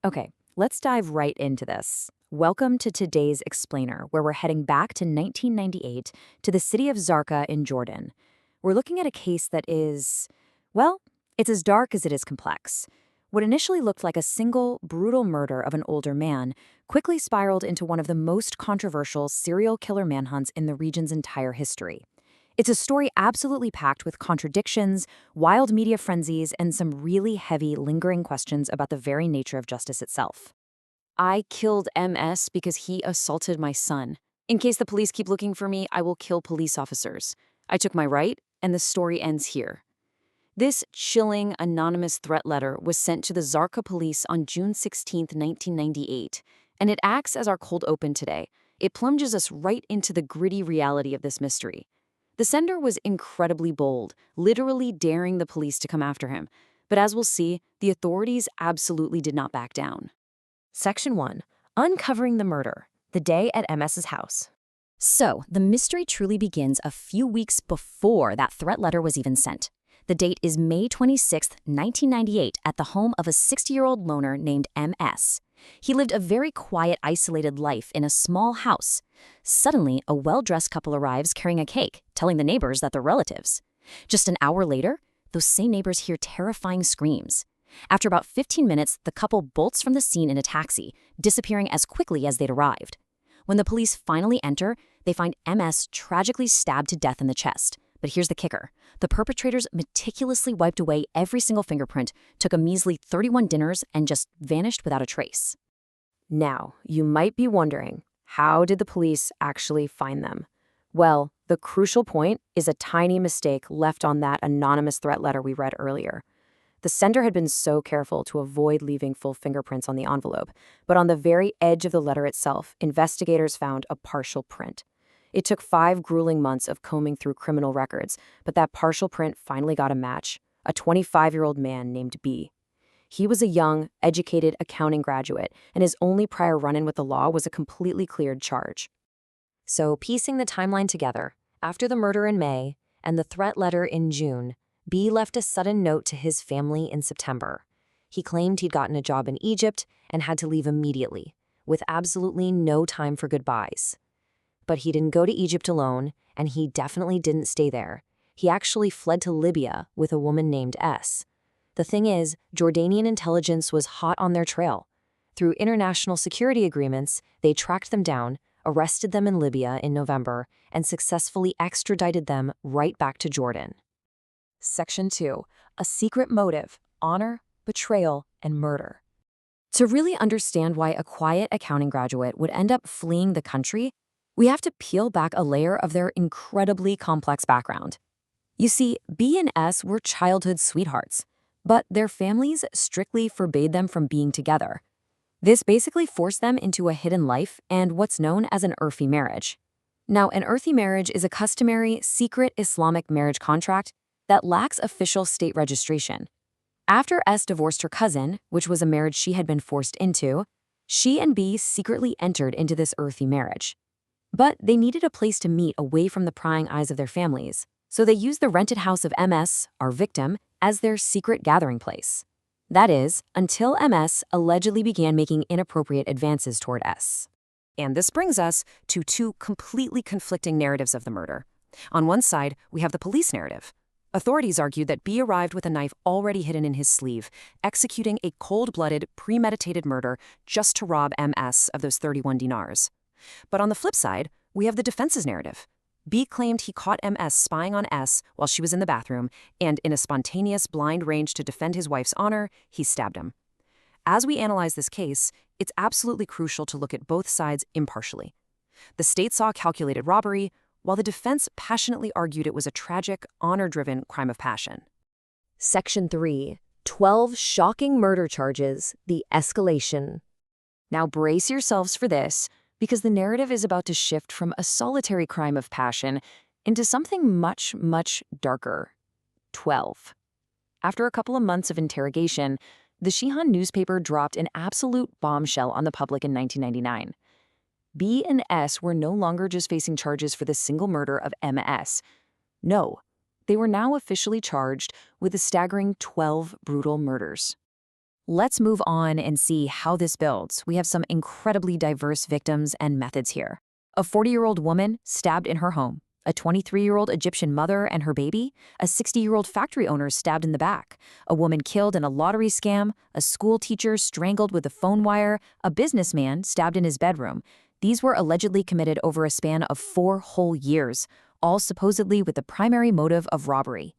Okay, let's dive right into this. Welcome to today's Explainer, where we're heading back to 1998 to the city of Zarqa in Jordan. We're looking at a case that is, well, it's as dark as it is complex. What initially looked like a single, brutal murder of an older man quickly spiraled into one of the most controversial serial killer manhunts in the region's entire history. It's a story absolutely packed with contradictions, wild media frenzies, and some really heavy, lingering questions about the very nature of justice itself. I killed MS because he assaulted my son. In case the police keep looking for me, I will kill police officers. I took my right, and the story ends here. This chilling, anonymous threat letter was sent to the Zarqa police on June 16, 1998, and it acts as our cold open today. It plunges us right into the gritty reality of this mystery. The sender was incredibly bold, literally daring the police to come after him. But as we'll see, the authorities absolutely did not back down. Section 1. Uncovering the murder. The day at MS's house. So, the mystery truly begins a few weeks before that threat letter was even sent. The date is May 26, 1998, at the home of a 60-year-old loner named MS. He lived a very quiet, isolated life in a small house. Suddenly, a well-dressed couple arrives carrying a cake, telling the neighbors that they're relatives. Just an hour later, those same neighbors hear terrifying screams. After about 15 minutes, the couple bolts from the scene in a taxi, disappearing as quickly as they'd arrived. When the police finally enter, they find MS tragically stabbed to death in the chest. But here's the kicker. The perpetrators meticulously wiped away every single fingerprint, took a measly 31 dinners, and just vanished without a trace. Now, you might be wondering, how did the police actually find them? Well, the crucial point is a tiny mistake left on that anonymous threat letter we read earlier. The sender had been so careful to avoid leaving full fingerprints on the envelope, but on the very edge of the letter itself, investigators found a partial print. It took 5 grueling months of combing through criminal records, but that partial print finally got a match, a 25-year-old man named B. He was a young, educated accounting graduate, and his only prior run-in with the law was a completely cleared charge. So, piecing the timeline together, after the murder in May and the threat letter in June, B left a sudden note to his family in September. He claimed he'd gotten a job in Egypt and had to leave immediately, with absolutely no time for goodbyes. But he didn't go to Egypt alone, and he definitely didn't stay there. He actually fled to Libya with a woman named S. The thing is, Jordanian intelligence was hot on their trail. Through international security agreements, they tracked them down, arrested them in Libya in November, and successfully extradited them right back to Jordan. Section 2. A secret motive, honor, betrayal, and murder. To really understand why a quiet accounting graduate would end up fleeing the country, we have to peel back a layer of their incredibly complex background. You see, B and S were childhood sweethearts, but their families strictly forbade them from being together. This basically forced them into a hidden life and what's known as an Urfi marriage. Now, an Urfi marriage is a customary, secret Islamic marriage contract that lacks official state registration. After S divorced her cousin, which was a marriage she had been forced into, she and B secretly entered into this Urfi marriage. But they needed a place to meet away from the prying eyes of their families, so they used the rented house of MS, our victim, as their secret gathering place. That is, until MS allegedly began making inappropriate advances toward S. And this brings us to 2 completely conflicting narratives of the murder. On one side, we have the police narrative. Authorities argued that B arrived with a knife already hidden in his sleeve, executing a cold-blooded, premeditated murder just to rob MS of those 31 dinars. But on the flip side, we have the defense's narrative. B claimed he caught MS spying on S while she was in the bathroom, and in a spontaneous, blind rage to defend his wife's honor, he stabbed him. As we analyze this case, it's absolutely crucial to look at both sides impartially. The state saw calculated robbery, while the defense passionately argued it was a tragic, honor-driven crime of passion. Section 3. 12 shocking murder charges, the escalation. Now brace yourselves for this, because the narrative is about to shift from a solitary crime of passion into something much, much darker. 12. After a couple of months of interrogation, the Shihan newspaper dropped an absolute bombshell on the public in 1999. B and S were no longer just facing charges for the single murder of MS. No, they were now officially charged with a staggering 12 brutal murders. Let's move on and see how this builds. We have some incredibly diverse victims and methods here. A 40-year-old woman stabbed in her home, a 23-year-old Egyptian mother and her baby, a 60-year-old factory owner stabbed in the back, a woman killed in a lottery scam, a school teacher strangled with a phone wire, a businessman stabbed in his bedroom. These were allegedly committed over a span of 4 whole years, all supposedly with the primary motive of robbery.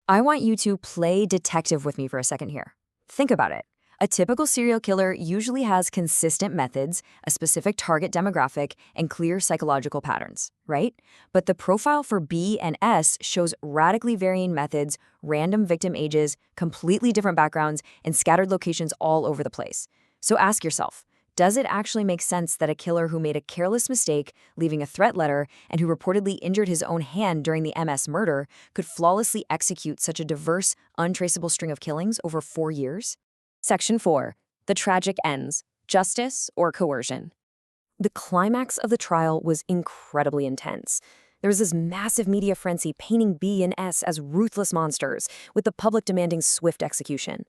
I want you to play detective with me for a second here. Think about it. A typical serial killer usually has consistent methods, a specific target demographic, and clear psychological patterns, right? But the profile for B and S shows radically varying methods, random victim ages, completely different backgrounds, and scattered locations all over the place. So ask yourself, does it actually make sense that a killer who made a careless mistake, leaving a threat letter, and who reportedly injured his own hand during the MS murder could flawlessly execute such a diverse, untraceable string of killings over 4 years? Section 4. The tragic ends. Justice or coercion? The climax of the trial was incredibly intense. There was this massive media frenzy painting B and S as ruthless monsters, with the public demanding swift execution.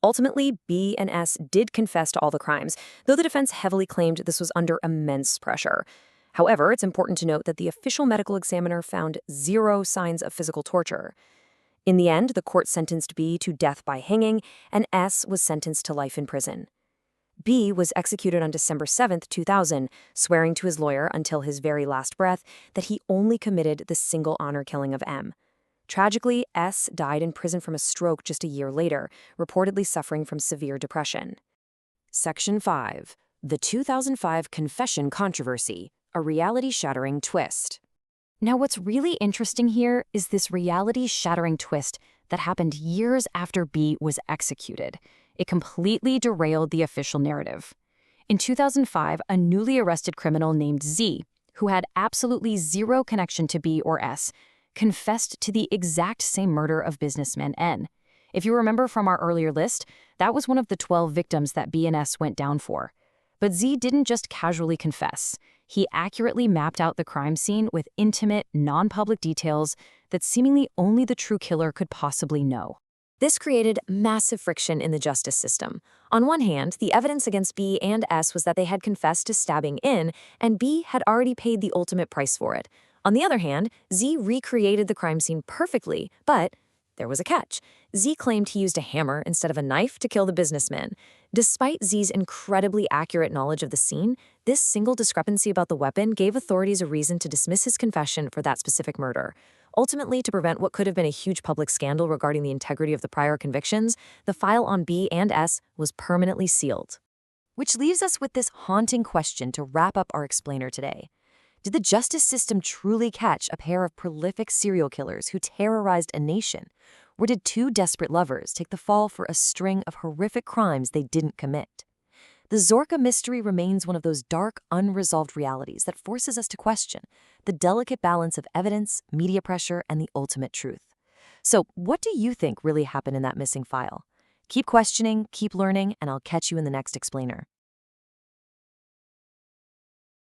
Ultimately, B and S did confess to all the crimes, though the defense heavily claimed this was under immense pressure. However, it's important to note that the official medical examiner found 0 signs of physical torture. In the end, the court sentenced B to death by hanging, and S was sentenced to life in prison. B was executed on December 7, 2000, swearing to his lawyer until his very last breath that he only committed the single honor killing of M. Tragically, S died in prison from a stroke just a year later, reportedly suffering from severe depression. Section 5. The 2005 Confession Controversy, a reality-shattering twist. Now, what's really interesting here is this reality-shattering twist that happened years after B was executed. It completely derailed the official narrative. In 2005, a newly arrested criminal named Z, who had absolutely 0 connection to B or S, confessed to the exact same murder of businessman N. If you remember from our earlier list, that was one of the 12 victims that B and S went down for. But Z didn't just casually confess. He accurately mapped out the crime scene with intimate, non-public details that seemingly only the true killer could possibly know. This created massive friction in the justice system. On one hand, the evidence against B and S was that they had confessed to stabbing in, and B had already paid the ultimate price for it. On the other hand, Z recreated the crime scene perfectly, but there was a catch. Z claimed he used a hammer instead of a knife to kill the businessman. Despite Z's incredibly accurate knowledge of the scene, this single discrepancy about the weapon gave authorities a reason to dismiss his confession for that specific murder. Ultimately, to prevent what could have been a huge public scandal regarding the integrity of the prior convictions, the file on B and S was permanently sealed. Which leaves us with this haunting question to wrap up our explainer today. Did the justice system truly catch a pair of prolific serial killers who terrorized a nation? Or did 2 desperate lovers take the fall for a string of horrific crimes they didn't commit? The Zarqa mystery remains one of those dark, unresolved realities that forces us to question the delicate balance of evidence, media pressure, and the ultimate truth. So, what do you think really happened in that missing file? Keep questioning, keep learning, and I'll catch you in the next explainer.